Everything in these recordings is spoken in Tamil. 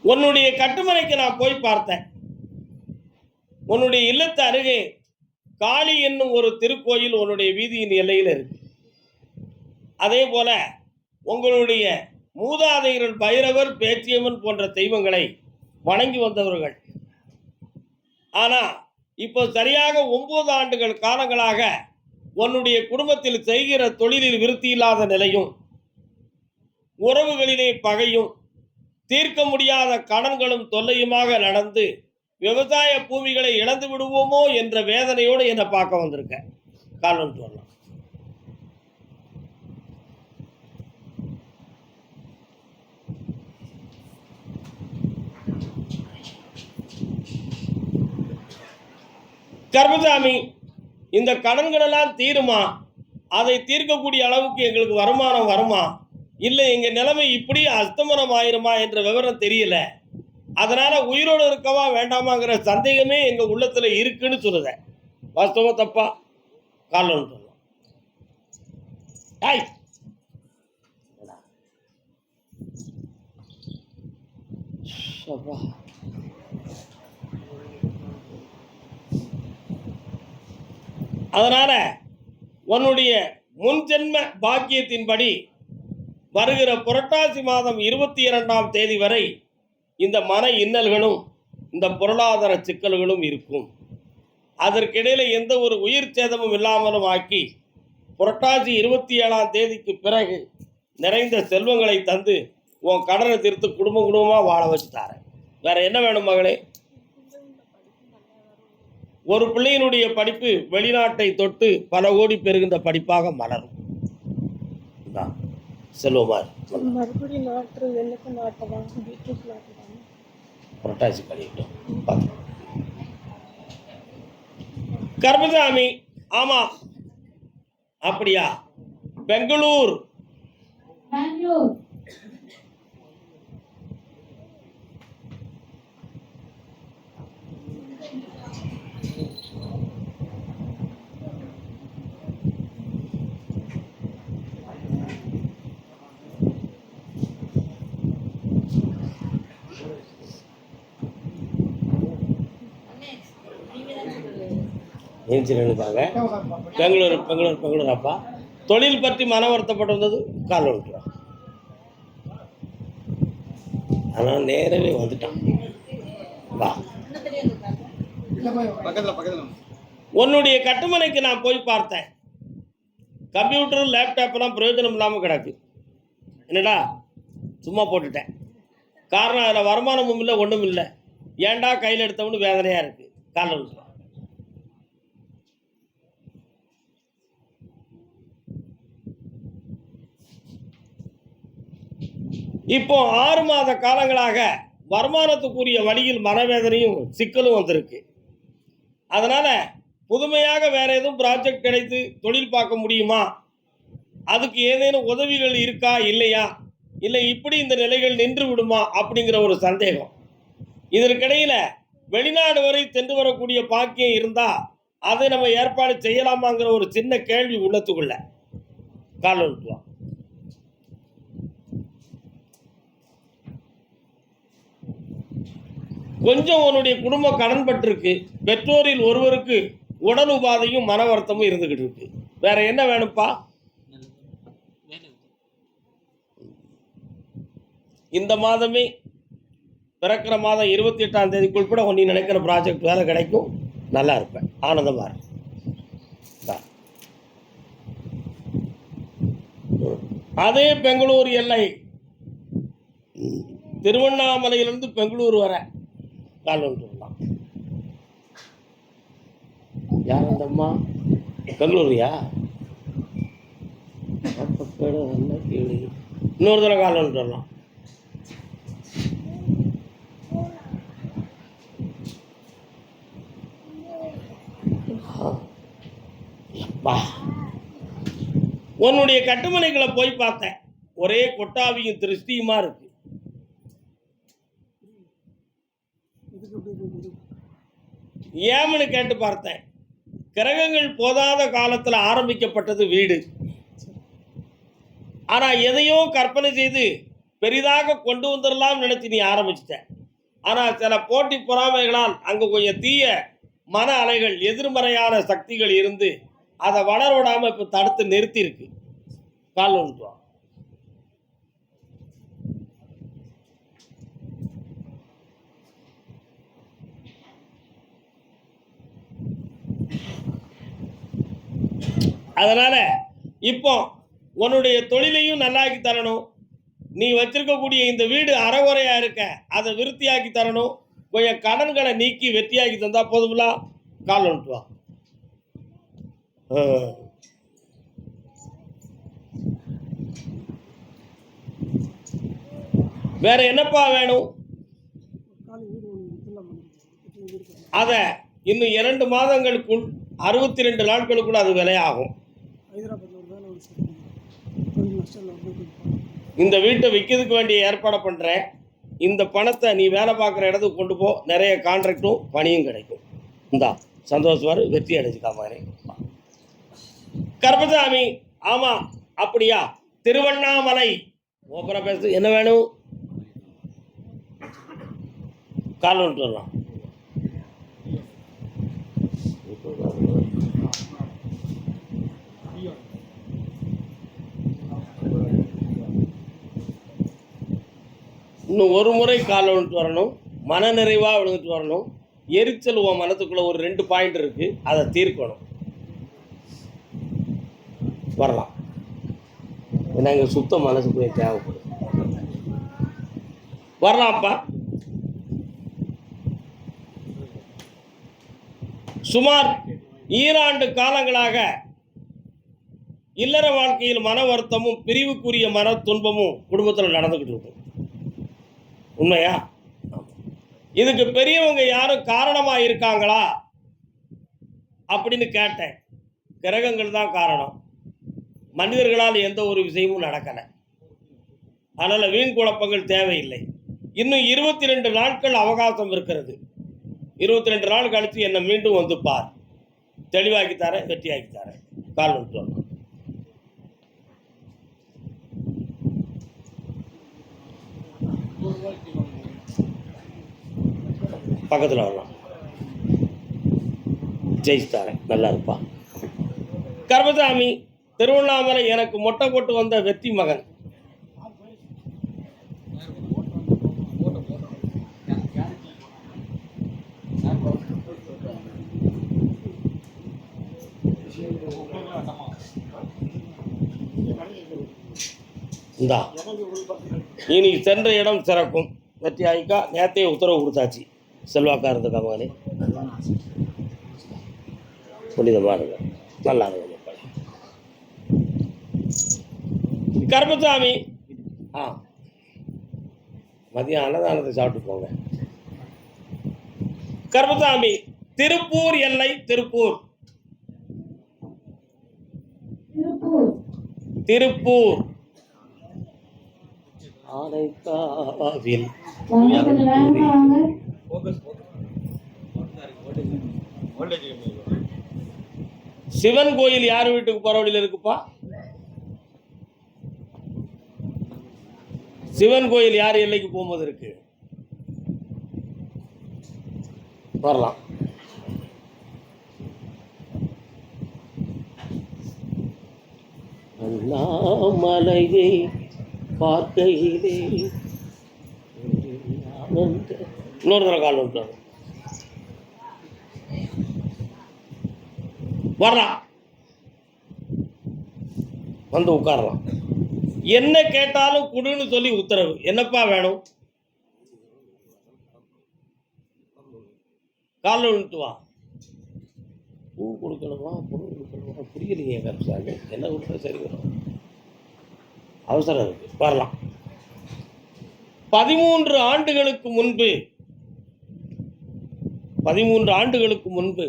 உன்னுடைய கட்டுமனைக்கு நான் போய் பார்த்தேன். உன்னுடைய இல்லத்து அருகே காளி என்னும் ஒரு திருக்கோயில் உன்னுடைய வீதியின் எல்லையில் இருக்கு. அதே போல உங்களுடைய மூதாதையர்கள் பைரவர், பேச்சியம்மன் போன்ற தெய்வங்களை வணங்கி வந்தவர்கள். ஆனா இப்போ சரியாக 9 ஆண்டுகள் காலங்களாக உன்னுடைய குடும்பத்தில் செய்கிற தொழிலில் விருத்தி இல்லாத நிலையும், உறவுகளிலே பகையும், தீர்க்க முடியாத கடன்களும் தொல்லையுமாக நடந்து விவசாய பூமிகளை இழந்து விடுவோமோ என்ற வேதனையோடு என்னை பார்க்க வந்திருக்க. காரணம் சொல்லலாம். கர்மசாமி, இந்த கடன்களெல்லாம் தீருமா? அதை தீர்க்கக்கூடிய அளவுக்கு எங்களுக்கு வருமானம் வருமா? இல்லை எங்க நிலைமை இப்படி அஸ்தமனம் ஆயிருமா என்ற விவரம் தெரியல. அதனால உயிரோடு இருக்கவா வேண்டாமாங்கிற சந்தேகமே எங்க உள்ளத்துல இருக்குன்னு சொல்லுத. வாஸ்தவம் தப்பா? காரணம் சொல்லலாம். அதனால உன்னுடைய முன்ஜென்ம பாக்கியத்தின்படி வருகிற புரட்டாசி மாதம் 22ஆம் தேதி வரை இந்த மன இன்னல்களும் இந்த பொருளாதார சிக்கல்களும் இருக்கும். அதற்கிடையில் எந்த ஒரு உயிர் சேதமும் இல்லாமலும் ஆக்கி புரட்டாசி 27ஆம் தேதிக்கு பிறகு நிறைந்த செல்வங்களை தந்து உன் கடனை தீர்த்து குடும்பமாக வாழ வச்சு தாரேன். வேற என்ன வேணும் மகளே? ஒரு பிள்ளையினுடைய படிப்பு வெளிநாட்டை தொட்டு பல கோடி பெறுகின்ற படிப்பாக மலரும். செல்வமார் புரட்டாசி கழிவிட்டோம். கர்மசாமி, ஆமா அப்படியா? பெங்களூர் நினைச்சிருக்காங்க. பெங்களூர் அப்பா தொழில் பற்றி மன வருத்தப்பட்டு வந்தது காரணம். ஆனால் நேரவே வந்துட்டான். வா, உன்னுடைய கட்டுமனைக்கு நான் போய் பார்த்தேன். கம்ப்யூட்டர் லேப்டாப்லாம் பிரயோஜனம் இல்லாமல் கிடக்கு. என்னடா சும்மா போட்டுட்டேன். காரணம் அதில் வருமானமும் இல்லை, ஒன்றும் இல்லை. ஏன்டா கையில் எடுத்தவனு வேதனையாக இருக்குது. காரணம் இப்போ 6 மாத காலங்களாக வருமானத்துக்குரிய வழியில் மனவேதனையும் சிக்கலும் வந்திருக்கு. அதனால புதுமையாக வேற எதுவும் ப்ராஜெக்ட் கிடைத்து தொழில் பார்க்க முடியுமா? அதுக்கு ஏதேனும் உதவிகள் இருக்கா இல்லையா? இல்லை இப்படி இந்த நிலைகள் நின்று விடுமா அப்படிங்கிற ஒரு சந்தேகம். இதற்கிடையில வெளிநாடு வரை சென்று வரக்கூடிய பாக்கியம் இருந்தா அதை நம்ம ஏற்பாடு செய்யலாமாங்கிற ஒரு சின்ன கேள்வி உள்ளத்துக்குள்ள. காலம் கொஞ்சம் உன்னுடைய குடும்பம் கடன் பட்டிருக்கு. பெற்றோரில் ஒருவருக்கு உடல் உபாதையும் மன வருத்தமும் இருந்துகிட்டு இருக்கு. வேற என்ன வேணும்ப்பா? இந்த மாதமே பிறக்கிற மாதம் 28ஆம் தேதிக்குள் கூட நீ நினைக்கிற ப்ராஜெக்ட் வேலை கிடைக்கும். நல்லா இருப்பேன், ஆனந்தமா இருப்பேன். அதே பெங்களூர் எல்லை, திருவண்ணாமலையிலிருந்து பெங்களூர் வர காலம் சொல்லலாம். யார் அந்த அம்மா? பெங்களூரியா? இன்னொரு தடவை காலம் சொல்லலாம். உன்னுடைய கட்டுமனைகளை போய் பார்த்தேன். ஒரே கொட்டாவியும் திருஷ்டியுமா இருக்கு. ஏன்னு கேட்டு பார்த்தேன். கிரகங்கள் போதாத காலத்தில் ஆரம்பிக்கப்பட்டது வீடு. ஆனா எதையோ கற்பனை செய்து பெரிதாக கொண்டு வந்துடலாம் நினைச்சு நீ ஆரம்பிச்சிட்ட. ஆனா சில போட்டி பொறாமைகளால் அங்க கொஞ்சம் தீய மன அலைகள், எதிர்மறையான சக்திகள் இருந்து அதை வளர விடாம இப்ப தடுத்து நிறுத்தி இருக்கு. கால் வந்துட்டு அதனால இப்போ உன்னுடைய தொழிலையும் நல்லாக்கி தரணும். நீ வச்சிருக்கக்கூடிய இந்த வீடு அறகுறையா இருக்க, அதை விருத்தியாக்கி தரணும். கொஞ்சம் கடன்களை நீக்கி வெற்றியாக்கி தந்தா போதுங்களா? கால் வந்துட்டு வா. வேற என்னப்பா வேணும்? அத இன்னும் 2 மாதங்களுக்குள் 62 நாட்களுக்குள் அது விலையாகும். இந்த வீட்டை விற்கிறதுக்கு வேண்டிய ஏற்பாடு பண்றேன். இந்த பணத்தை நீ வேலை பார்க்குற இடத்துக்கு கொண்டு போ. நிறைய கான்ட்ராக்டும் பணியும் கிடைக்கும். இந்தா சந்தோஷமாரு, வெற்றி அடைஞ்சுக்காமாரு. கருப்பசாமி, ஆமா அப்படியா? திருவண்ணாமலை ஓப்பரா பேசு. என்ன வேணும்? கால் வந்துட்டு வரலாம். இன்னும் ஒரு முறை கால் விழுந்துட்டு வரணும். மன நிறைவாக விழுந்துட்டு வரணும். எரிச்சல் உன் மனத்துக்குள்ள ஒரு 2 பாயிண்ட் இருக்கு, அதை தீர்க்கணும். வரலாம். ஏன்னா இங்கே சுத்த மனசுக்குள்ளே தேவைப்படும். வரலாம்ப்பா. சுமார் 2 ஆண்டு காலங்களாக இல்லற வாழ்க்கையில் மன வருத்தமும் பிரிவுக்குரிய மன துன்பமும் குடும்பத்தில் நடந்துக்கிட்டு இருக்கும். உண்மையா? இதுக்கு பெரியவங்க யாரும் காரணமாக இருக்காங்களா அப்படின்னு கேட்டேன். கிரகங்கள் தான் காரணம். மனிதர்களால் எந்த ஒரு விஷயமும் நடக்கலை. அதனால் வீண் குழப்பங்கள் தேவையில்லை. இன்னும் 22 நாட்கள் அவகாசம் இருக்கிறது. 22 நாள் கழித்து என்னை மீண்டும் வந்து பார். தெளிவாக்கி தரேன், வெற்றியாக்கி தரேன். கால் வந்துட்டு வரணும். பக்கத்தில் வரலாம். ஜெயிச்சுத்தாரேன், நல்லா இருப்பா. கருப்பசாமி, திருவண்ணாமலை எனக்கு மொட்டை போட்டு வந்த வெற்றி மகன். இந்தா இனி சென்ற இடம் சிறக்கும். வெற்றி ஆகிக்கா. நேற்றைய உத்தரவு கொடுத்தாச்சு. செல்வாக்கா இருந்த மகனே, புனிதமாக இருங்க, நல்லா இருங்க மக்கள். கருப்பசாமி, மதியம் அன்னதானத்தை சாப்பிட்டு போங்க. கருப்பசாமி, திருப்பூர் எல்லை. திருப்பூர் திருப்பூர் ஆனைக்காவில் சிவன் கோயில் யார் வீட்டுக்கு போற வழியில் இருக்குப்பா? சிவன் கோயில் யார் எல்லைக்கு போகும்போது இருக்கு? வரலாம். அண்ணாமலையை பார்க்கையிலே இன்னொரு தடவை கால் விட்டாங்க. வரலாம், வந்து உட்காரலாம். என்ன கேட்டாலும் குடுன்னு சொல்லி உத்தரவு. என்னப்பா வேணும்? காலில் விழுந்துட்டு வா. பூ கொடுக்கணுமா, பொருள் கொடுக்கணுமா, புரியலையே கருப்பசாமி. என்ன கொடுத்தா சரி வரும்? அவசரம் இருக்கு. வரலாம். 13 ஆண்டுகளுக்கு முன்பு 13 ஆண்டுகளுக்கு முன்பு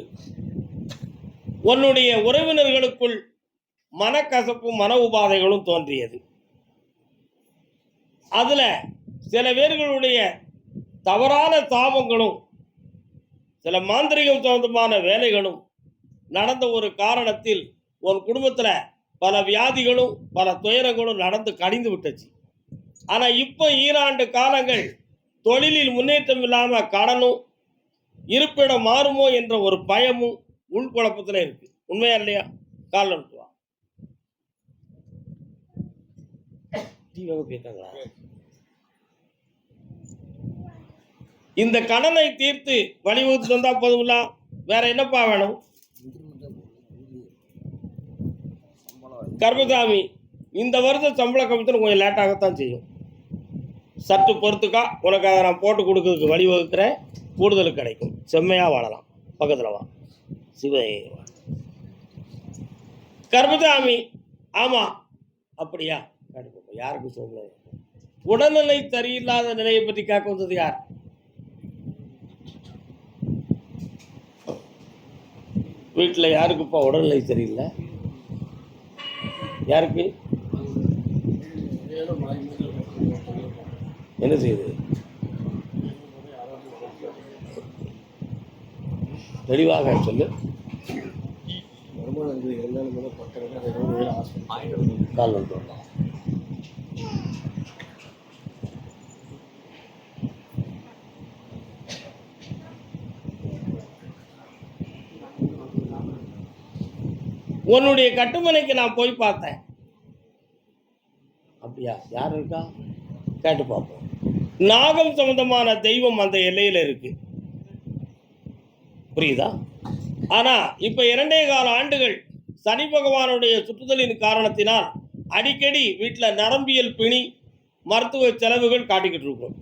உன்னுடைய உறவினர்களுக்குள் மனக்கசப்பும் மன உபாதைகளும் தோன்றியது. அதுல சில பேர்களுடைய தவறான தாபங்களும் சில மாந்திரிகம் சம்பந்தமான வேலைகளும் நடந்த ஒரு காரணத்தில் உன் குடும்பத்தில் பல வியாதிகளும் பல துயரங்களும் நடந்து கடிந்து விட்டுச்சு. ஆனா இப்போ ஈராண்டு காலங்கள் தொழிலில் முன்னேற்றம் இல்லாம கடனும் இருப்பிடம் மாறுமோ என்ற ஒரு பயமும் உள்குழப்பத்துல இருக்கு. உண்மையா இல்லையா? கால் அனுப்புவா கேட்டாங்களா? இந்த கடனை தீர்த்து வழிவகுத்து வந்தா போதும்ல, வேற என்னப்பா வேணும்? கர்மசாமி, இந்த வருஷம் சம்பள கமிஷன் கொஞ்சம் லேட்டாகத்தான் செய்யும். சற்று பொறுத்துக்கா, உனக்கு அதை நான் போட்டு கொடுக்கறதுக்கு வழிவகுக்கிறேன். கூடுதல் கிடைக்கும். செம்மையாக வாழலாம். பக்கத்தில் வா. சிவ கர்மசாமி, ஆமாம் அப்படியா? யாருக்கு சொல்ல? உடல்நிலை சரியில்லாத நிலையை பற்றி கேட்க வந்தது யார்? வீட்டில் யாருக்குப்பா உடல்நிலை சரியில்லை? யாருக்கு? என்ன செய்யுது? தெளிவாக சொல்லு. கால் வந்து உன்னுடைய கட்டுமனைக்கு நான் போய் பார்த்தேன். அப்படியா? யார் இருக்கா? கேட்டு பார்ப்போம். நாகம் சம்பந்தமான தெய்வம் அந்த எல்லையில் இருக்கு. புரியுதா? ஆனா இப்ப 2.25 ஆண்டுகள் சனி பகவானுடைய சுற்றுதலின் காரணத்தினால் அடிக்கடி வீட்டில் நரம்பியல் பிணி, மருத்துவ செலவுகள் காட்டிக்கிட்டு இருக்கும்.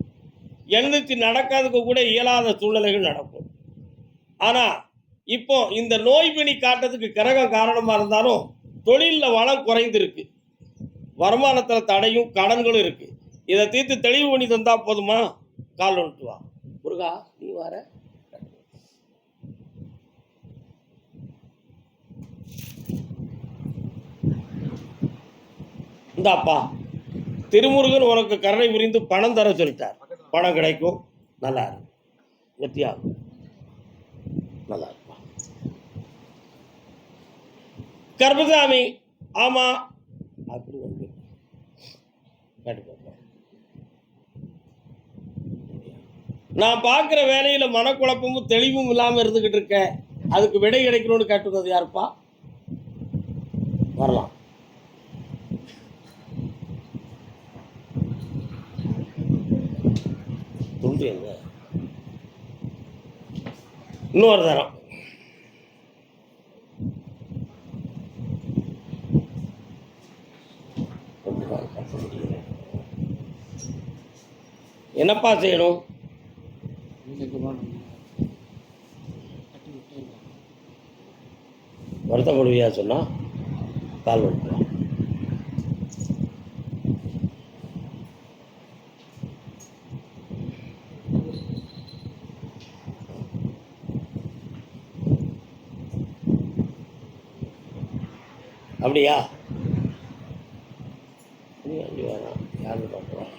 எழுந்துச்சு நடக்காததுக்கு கூட இயலாத சூழ்நிலைகள் நடக்கும். ஆனா இப்போ இந்த நோய் பிணி காட்டுறதுக்கு கிரகம் காரணமா இருந்தாலும் தொழிலில் வளம் குறைந்திருக்கு. வருமானத்தில் தடையும் கடன்களும் இருக்கு. இதை தீர்த்து தெளிவு பண்ணி தந்தா போதுமா? கால் வந்துட்டு வா. முருகா, நீ வர. இந்தாப்பா, திருமுருகன் உனக்கு கருணை புரிந்து பணம் தர சொல்லிட்டார். பணம் கிடைக்கும். நல்லா இருக்கும். வெற்றியாகும். நல்லா இருக்கும். கர்மசாமி, ஆமா அப்படி வந்து நான் பார்க்குற வேலையில் மனக்குழப்பமும் தெளிவும் இல்லாமல் இருந்துக்கிட்டு இருக்கேன். அதுக்கு விடை கிடைக்கணும்னு கேட்டுறது யாருப்பா? வரலாம். துண்டு எங்க? இன்னொரு தரம். என்னப்பா செய்யணும்? வருத்தப்படுவியா சொன்னா கால் வந்துடும். அப்படியா? யாரு பார்க்கலாம்?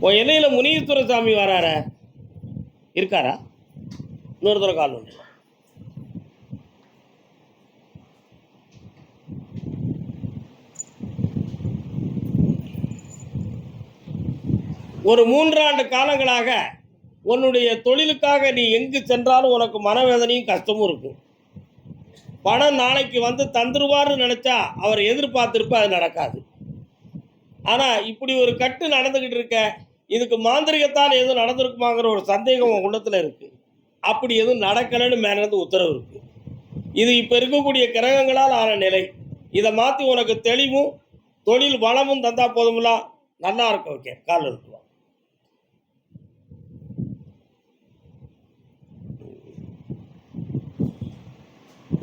உன் எல்லையில முனீஸ்வர சாமி வரார இருக்காரா? இன்னொரு தடவை கால் வந்து. ஒரு 3 ஆண்டு காலங்களாக உன்னுடைய தொழிலுக்காக நீ எங்கு சென்றாலும் உனக்கு மனவேதனையும் கஷ்டமும் இருக்கும். பணம் நாளைக்கு வந்து தந்துருவார்னு நினைச்சா அவர் எதிர்பார்த்திருப்ப அது நடக்காது. ஆனா இப்படி ஒரு கட்டு நடந்துகிட்டு இருக்க. இதுக்கு மாந்திரிகத்தால் எதுவும் நடந்திருக்குமாங்கிற ஒரு சந்தேகம் உன் உள்ளத்துல இருக்கு. அப்படி எதுவும் நடக்கலைன்னு மேலிருந்து உத்தரவு இருக்கு. இது இப்ப இருக்கக்கூடிய கிரகங்களால் ஆன நிலை. இதை மாற்றி உனக்கு தெளிவும் தொழில் வளமும் தந்தா போதும்ல. நல்லா இருக்கும். ஓகே, கால் எடுத்துவா.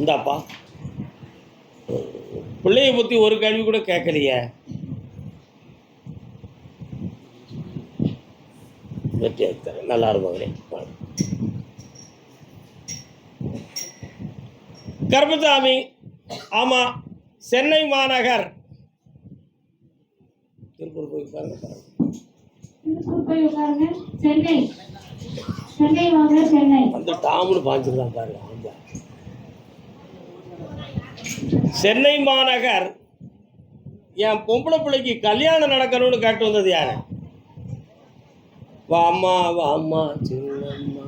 இந்தாப்பா, பிள்ளைய பற்றி ஒரு கேள்வி கூட கேட்கலையே. வெற்றி ஆகித்தாரு. நல்லா இருப்பாங்களே. கர்மசாமி, ஆமா, சென்னை மாநகர் திருப்பூர் போய் அந்த டாம்னு பாஞ்சிருந்தான் பாருங்க. சென்னை மாநகர் என் பொம்பளை பிள்ளைக்கு கல்யாணம் நடக்கணும்னு கேட்டு வந்தது யாரு? வாம்மா வாம்மா சின்னம்மா.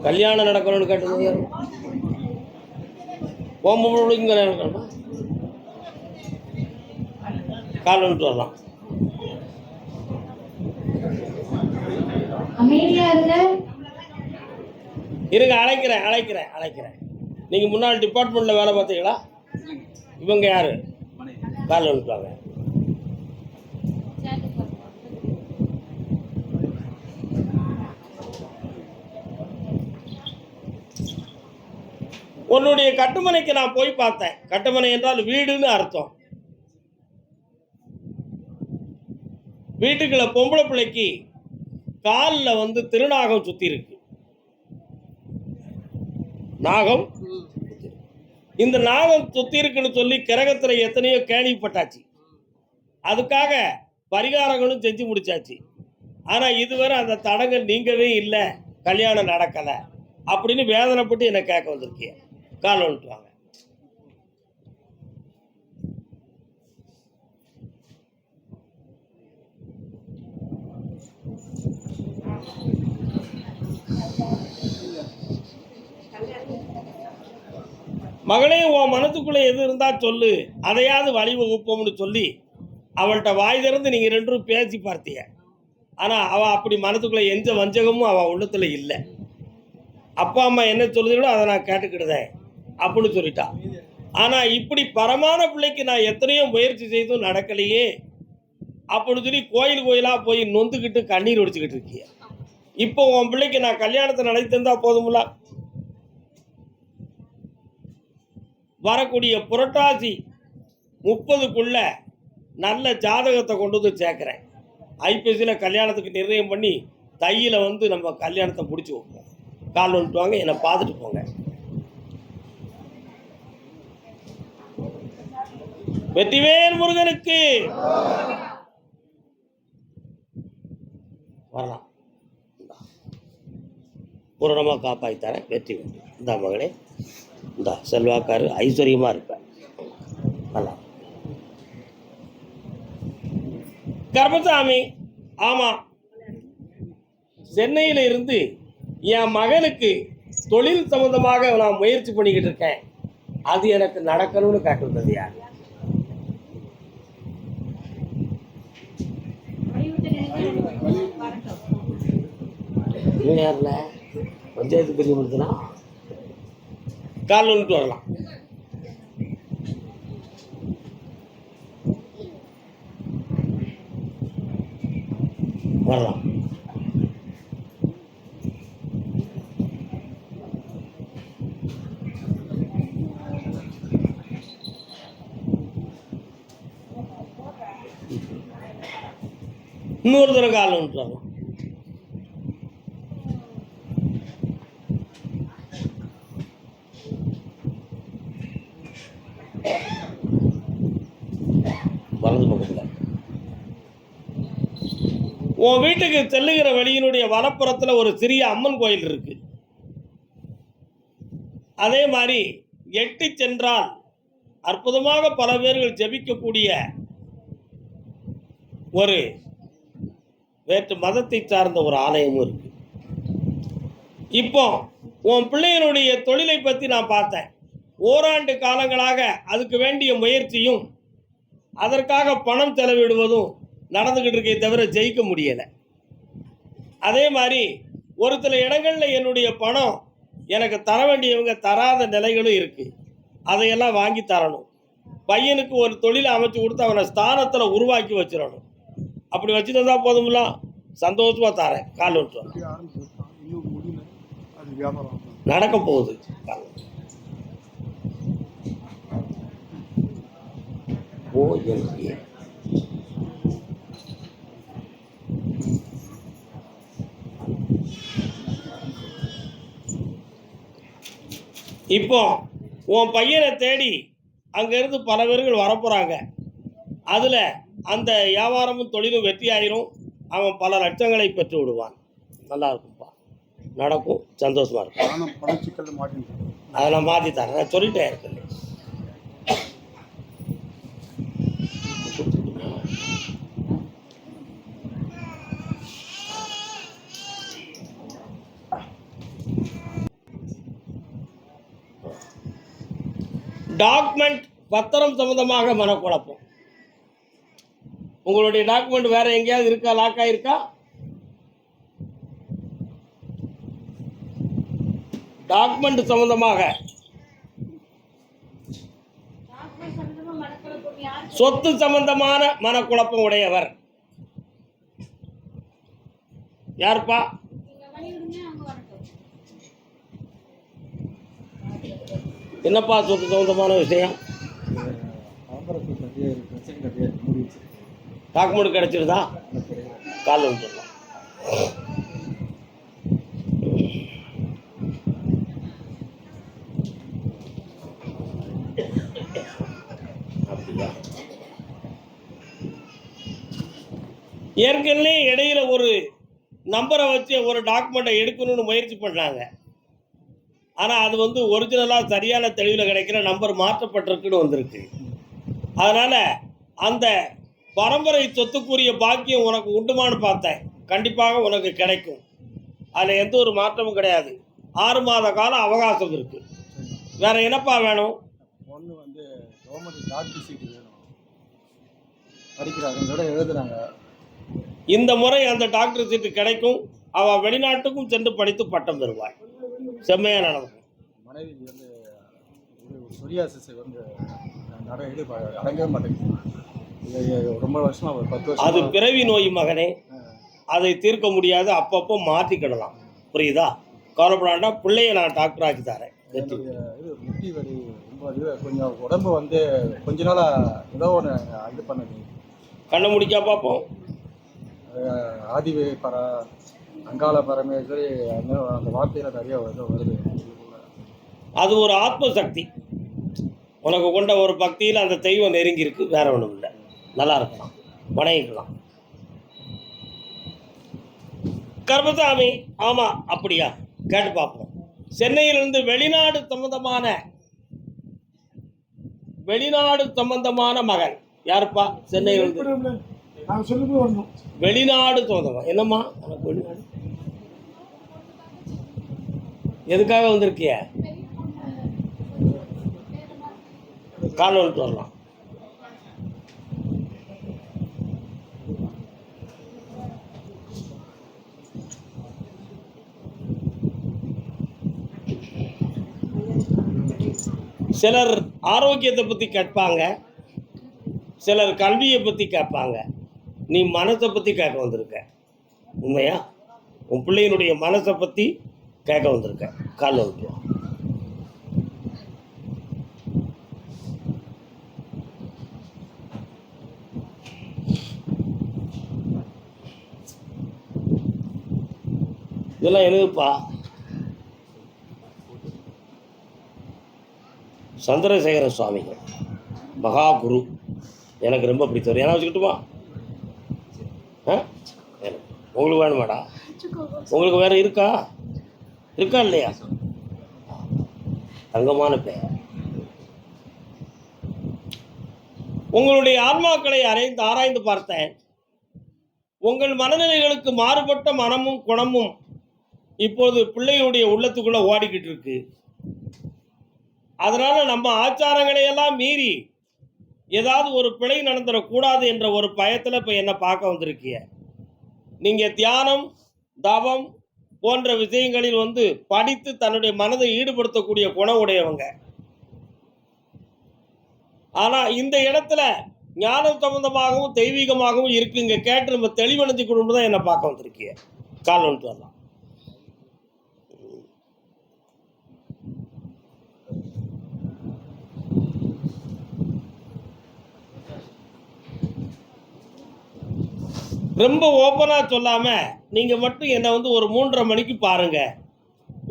கல்யாணம் நடக்கணும்னு கேட்டு வந்தது யாரு? பொம்பளை பிள்ளைக்கும் கல்யாணம் நடக்கணுமா? கால் வந்துட்டு வரலாம். இருங்க, அழைக்கிறேன். நீங்க முன்னாள் டிபார்ட்மெண்ட்ல வேலை பார்த்தீங்களா? இவங்க யாரு? கால் வந்துட்டாங்க. உன்னுடைய கட்டுமனைக்கு நான் போய் பார்த்தேன். கட்டுமனை என்றால் வீடுன்னு அர்த்தம். வீட்டுக்குள்ள பொம்பளை பிள்ளைக்கு காலில் திருநாகம் சுத்தி இருக்கு. நாகம் இந்த நாகம் சுத்தி இருக்குன்னு சொல்லி கிரகத்துல எத்தனையோ கேள்விப்பட்டாச்சு. அதுக்காக பரிகாரங்களும் செஞ்சு முடிச்சாச்சு. ஆனா இதுவரை அந்த தடங்கள் நீங்கவே இல்லை, கல்யாணம் நடக்கலை அப்படின்னு வேதனைப்பட்டு என்னை கேட்க வந்திருக்கீங்க. கால் வந்துட்டுவாங்க. மகளே, உன் மனத்துக்குள்ள எது இருந்தா சொல்லு, அதையாவது வழிவகுப்போம்னு சொல்லி அவள்கிட்ட வாய் திறந்து நீங்க ரெண்டும் பேசி பார்த்தீங்க. ஆனா அவ அப்படி மனத்துக்குள்ள எந்த வஞ்சகமும் அவ உள்ளத்துல இல்லை. அப்பா அம்மா என்ன சொல்லுதோ அதை நான் கேட்டுக்கிடுதேன் அப்படின்னு சொல்லிட்டா. ஆனா இப்படி பரமான பிள்ளைக்கு நான் எத்தனையோ முயற்சி செய்தும் நடக்கலையே அப்படின்னு சொல்லி கோயிலா போய் நொந்துக்கிட்டு கண்ணீர் ஒடிச்சுக்கிட்டு இருக்கிய. இப்போ உன் பிள்ளைக்கு நான் கல்யாணத்தை நடத்தி தந்தா போதும்ல. வரக்கூடிய புரட்டாசி 30க்குள்ள நல்ல ஜாதகத்தை கொண்டு வந்து சேர்க்குறேன். ஐபிஎஸ்சியில் கல்யாணத்துக்கு நிர்ணயம் பண்ணி தையில் நம்ம கல்யாணத்தை முடிச்சு வைப்போம். கால் வந்துட்டுவாங்க, என்னை பார்த்துட்டு போங்க. வெற்றிவேல் முருகனுக்கு வரலாம். பூரணமாக காப்பாற்றித்தரேன். வெற்றி வேண்டு. இந்த மகளே, இந்த செல்வாக்காரு ஐஸ்வர்யமாக இருப்பேன். நல்லா கர்மசாமி. ஆமாம், சென்னையில் இருந்து என் மகனுக்கு தொழில் சம்பந்தமாக நான் முயற்சி பண்ணிக்கிட்டு இருக்கேன். அது எனக்கு நடக்கணும்னு கேட்டுருந்தது யார்? யாருல பஞ்சாயத்து பிரிவு கொடுத்தனா கால் வந்துட்டு வரலாம். வரலாம். இன்னொரு தடவை கால் வந்துட்டு வரலாம். வலது பக்கத்தில் உன் வீட்டுக்கு செல்லுகிற வழியினுடைய வலப்புறத்தில் ஒரு சிறிய அம்மன் கோயில் இருக்கு. அதே மாதிரி எட்டி சென்றால் அற்புதமாக பல பேர்கள் ஜெபிக்கக்கூடிய ஒரு வேற்று மதத்தை சார்ந்த ஒரு ஆலயமும் இருக்கு. இப்போ உன் பிள்ளைகளுடைய தொழிலை பற்றி நான் பார்த்தேன். ஓராண்டு காலங்களாக அதுக்கு வேண்டிய முயற்சியும் அதற்காக பணம் செலவிடுவதும் நடந்துக்கிட்டு இருக்கே தவிர ஜெயிக்க முடியலை. அதே மாதிரி ஒரு சில இடங்களில் என்னுடைய பணம் எனக்கு தர வேண்டியவங்க தராத நிலைகளும் இருக்குது. அதையெல்லாம் வாங்கி தரணும். பையனுக்கு ஒரு தொழிலை அமைச்சு கொடுத்து அவனை ஸ்தானத்தில் உருவாக்கி வச்சிடணும். அப்படி வச்சுட்டு இருந்தால் போதும்ல, சந்தோஷமாக தரேன். கால் விட்டுறோம். நடக்க போகுது. இப்போ உன் பையனை தேடி அங்கேருந்து பல பேர்கள் வரப்போகிறாங்க. அதில் அந்த வியாபாரமும் தொழிலும் வெற்றி ஆயிரும். அவன் பல லட்சங்களை பெற்று விடுவான். நல்லா இருக்கும்ப்பா, நடக்கும், சந்தோஷமாக இருக்கும். அதை நான் மாற்றி தரேன், நான் சொல்லிட்டேன் இருக்கு. டாக்குமெண்ட் பத்திரம் சம்பந்தமாக மனக்குழப்பம். உங்களுடைய டாக்குமெண்ட் வேற எங்கேயாவது இருக்கா, லாக் ஆயிருக்கா? டாக்குமெண்ட் சம்பந்தமாக, சொத்து சம்பந்தமான மனக்குழப்பம் உடையவர் யாருப்பா? என்னப்பா சொத்து சம்பந்தமான விஷயம்? டாக்குமெண்ட் கிடைச்சிருதா? கால் வந்துடலாம். அப்படியா? ஏற்கனவே இடையில ஒரு நம்பரை வச்சு ஒரு டாக்குமெண்ட்டை எடுக்கணும்னு முயற்சி பண்ணாங்க. ஆனால் அது வந்து ஒரிஜினலாக சரியான தெளிவில் கிடைக்கிற நம்பர் மாற்றப்பட்டிருக்குன்னு வந்திருக்கு. அதனால் அந்த பரம்பரை சொத்துக்குரிய பாக்கியம் உனக்கு உண்டுமான்னு பார்த்தேன். கண்டிப்பாக உனக்கு கிடைக்கும். அதில் எந்த ஒரு மாற்றமும் கிடையாது. 6 மாத காலம் அவகாசம் இருக்குது. வேற என்னப்பா வேணும்? ஒன்று வந்து கவர்மெண்ட் டாக்டர் சீட்டு வேணும், படிக்கிறாங்க, எழுதுறாங்க. இந்த முறை அந்த டாக்டர் சீட்டு கிடைக்கும். அவள் வெளிநாட்டுக்கும் சென்று படித்து பட்டம் பெறுவாள். செம்மையாக நடக்கும். மனைவி வந்து சொரியாசிஸ் வந்து இது அடங்கவே மாட்டேங்குது. ரொம்ப வருஷமா, 10 வருஷம். அது பிறவி நோய் மகனே, அதை தீர்க்க முடியாது. அப்பப்போ மாற்றிக்கிடலாம். புரியுதா? கவலைப்படாண்டா, பிள்ளைய நான் டாக்டர் ஆக்கி தரேன். இது முட்டி வலி ரொம்ப கொஞ்சம் உடம்பு வந்து கொஞ்ச நாளாக ஏதோ ஒன்று இது பண்ணுது. கண்ணை முடிக்கா பார்ப்போம். ஆதிவே அங்காள பரமேஸ்வரி அந்த வார்த்தையில் நிறைய வருது. அது ஒரு ஆத்ம சக்தி. உனக்கு கொண்ட ஒரு பக்தியில் அந்த தெய்வம் நெருங்கி இருக்கு. வேற ஒன்றும் இல்லை. நல்லா இருக்கலாம், வணங்கிக்கலாம். கர்மசாமி, ஆமாம் அப்படியா? கேட்டு பார்ப்போம். சென்னையிலிருந்து வெளிநாடு சம்பந்தமான மகன் யாருப்பா? சென்னையிலிருந்து வெளிநாடு சம்பந்தமா? என்னம்மா உனக்கு வெளிநாடு? எதுக்காக வந்திருக்கிய? கால் வந்துட்டு வரலாம். சிலர் ஆரோக்கியத்தை பற்றி கேட்பாங்க, சிலர் கல்வியை பற்றி கேட்பாங்க. நீ மனசை பற்றி கேட்க வந்திருக்க. உண்மையா? உன் பிள்ளையினுடைய மனசை பற்றி கேட்க வந்திருக்க. கால் வந்துட்டு இதெல்லாம் என்னதுப்பா? சந்திரசேகர சுவாமிகள் மகா குரு. எனக்கு ரொம்ப பிடித்தவர். ஏன்னா வச்சுக்கிட்டுமா? உங்களுக்கு வேணுமாடா? உங்களுக்கு வேற இருக்கா இல்லையா? தங்கமான பெயர். உங்களுடைய ஆன்மாக்களை ஆராய்ந்து பார்த்தேன். உங்கள் மனநிலைகளுக்கு மாறுபட்ட மனமும் குணமும் இப்போது பிள்ளைகளுடைய உள்ளத்துக்குள்ள ஓடிக்கிட்டு இருக்கு. அதனால நம்ம ஆச்சாரங்களை எல்லாம் மீறி ஏதாவது ஒரு பிழை நடந்துடக்கூடாது என்ற ஒரு பயத்தில் இப்போ என்ன பார்க்க வந்திருக்கிய. நீங்கள் தியானம், தவம் போன்ற விஷயங்களில் வந்து படித்து தன்னுடைய மனதை ஈடுபடுத்தக்கூடிய குணம் உடையவங்க. ஆனால் இந்த இடத்துல ஞானம் சம்பந்தமாகவும் தெய்வீகமாகவும் இருக்குங்க. கேட்டு நம்ம தெளிவடைஞ்சுக்கணும்னு தான் என்ன பார்க்க வந்திருக்கிய. கால் வந்துட்டு வரலாம். ரொம்ப ஓப்பனாக சொல்லாமல் நீங்கள் மட்டும் என்னை வந்து ஒரு 3:30 மணிக்கு பாருங்கள்.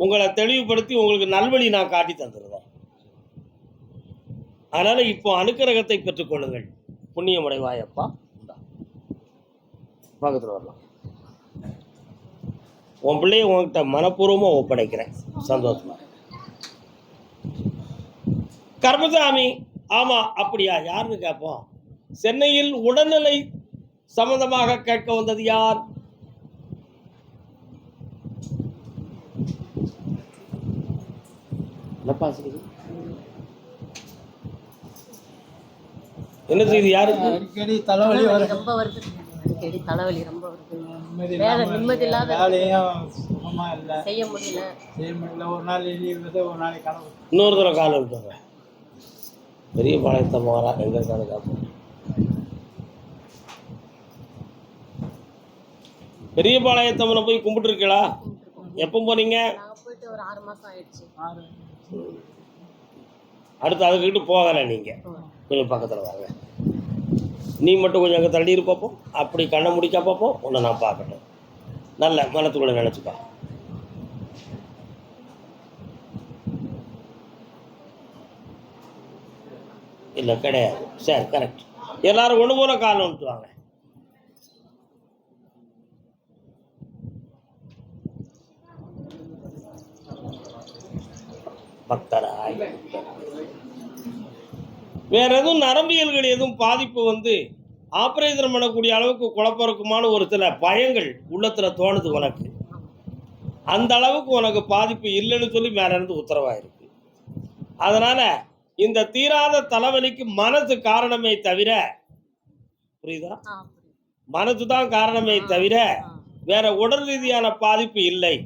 உங்களை தெளிவுபடுத்தி உங்களுக்கு நல்வழி நான் காட்டி தந்துடுவேன். அதனால் இப்போ அனுக்கிரகத்தை பெற்றுக்கொள்ளுங்கள். புண்ணியமடைவாயப்பா. பக்கத்தில் வரலாம். உன் பிள்ளைய உங்ககிட்ட மனப்பூர்வமாக ஒப்படைக்கிறேன். சந்தோஷமா. கர்மசாமி, ஆமா அப்படியா, யாருன்னு கேட்போம். சென்னையில் உடல்நிலை சம்பந்தமாக கேட்க வந்தது யார்? என்னப்பா செய்தி? என்ன செய்தி? யாருக்கு? அடிக்கடி தலைவலி வரும். ரொம்ப வருது. அடிக்கடி தலைவலி ரொம்ப வருது. நிம்மதி வேலை இல்லாம நிம்மதி இல்லாத இருக்கு. வேலையும் சுகமா இல்லை, செய்ய முடியல. செய்ய முடியல. ஒரு நாள் லீவ் வருது, ஒரு நாளைக்கு கனவு. இன்னொரு தடவை கால் விட்டுங்க. பெரிய பாளையத்தை மாறா எங்க இருக்காது காப்போம். பெரிய பாளையத்தம்மனை போய் கும்பிட்டு இருக்கீங்களா? எப்போ போனீங்க? நாங்க போயிட்டு ஒரு 6 மாசம் ஆயிடுச்சு. அடுத்து அதுக்கிட்டு போகலை நீங்கள். கொஞ்சம் பக்கத்தில் வாங்க. நீ மட்டும் கொஞ்சம் அங்கே தள்ளி இரு பார்ப்போம். அப்படி கண்ணை முடிக்கா பார்ப்போம். உன்னை நான் பார்க்கட்டும். நல்ல மனத்துக்குள்ள நினச்சிப்பா. இல்லை கிடையாது. சரி, கரெக்ட். எல்லாரும் ஒன்று போல காலம் வந்துட்டு வாங்க. பக்தராய் வேற எதுவும் நரம்பியல்கள் எதுவும் பாதிப்பு வந்து ஆபரேஷன் பண்ணக்கூடிய அளவுக்கு குழப்பம் இருக்குமான ஒரு சில பயங்கள் உள்ளத்துல தோணுது உனக்கு. அந்த அளவுக்கு உனக்கு பாதிப்பு இல்லைன்னு சொல்லி மேல இருந்து உத்தரவாயிருக்கு. அதனால இந்த தீராத தலைவலிக்கு மனசு காரணமே தவிர, புரியுதா? மனசு தான் காரணமே தவிர வேற உடல் ரீதியான பாதிப்பு இல்லை.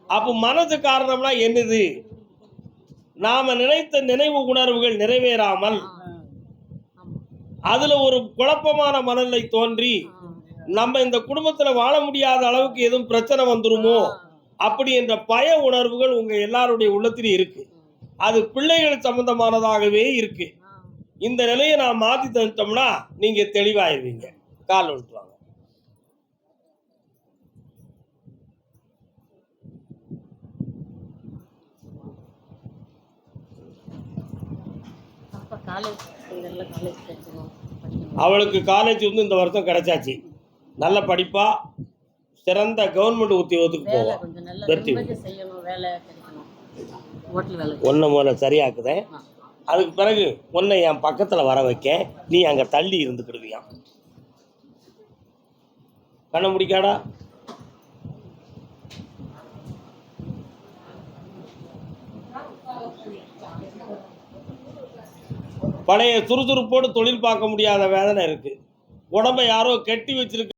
அப்போ மனசு காரணம்னா என்னது? நாம நினைத்த நினைவு உணர்வுகள் நிறைவேறாமல் அதுல ஒரு குழப்பமான மனநிலை தோன்றி நம்ம இந்த குடும்பத்துல வாழ முடியாத அளவுக்கு எதுவும் பிரச்சனை வந்துருமோ அப்படி என்ற பய உணர்வுகள் உங்க எல்லாருடைய உள்ளத்திலும் இருக்கு. அது பிள்ளைகள் சம்பந்தமானதாகவே இருக்கு. இந்த நிலையை நான் மாத்தி தந்துட்டோம்னா நீங்க தெளிவாயிருவீங்க. கால் விட்டுவாங்க. அவளுக்கு காலேஜ் வந்து இந்த வருஷம் கிடைச்சாச்சு. நல்ல படிப்பா சிறந்த கவர்மெண்ட் உத்தியோகத்துக்கு போவோம். ஒன்றை முதல்ல சரியாக்குதேன். அதுக்கு பிறகு ஒன்றை என் பக்கத்தில் வர வைக்க நீ அங்கே தள்ளி இருந்துக்கிடுவியான். கண்ண முடிக்காடா. பழைய சுறுசுறுப்போடு தொழில் பார்க்க முடியாத வேதனை இருக்கு. உடம்பை யாரோ கட்டி வச்சிருக்கு.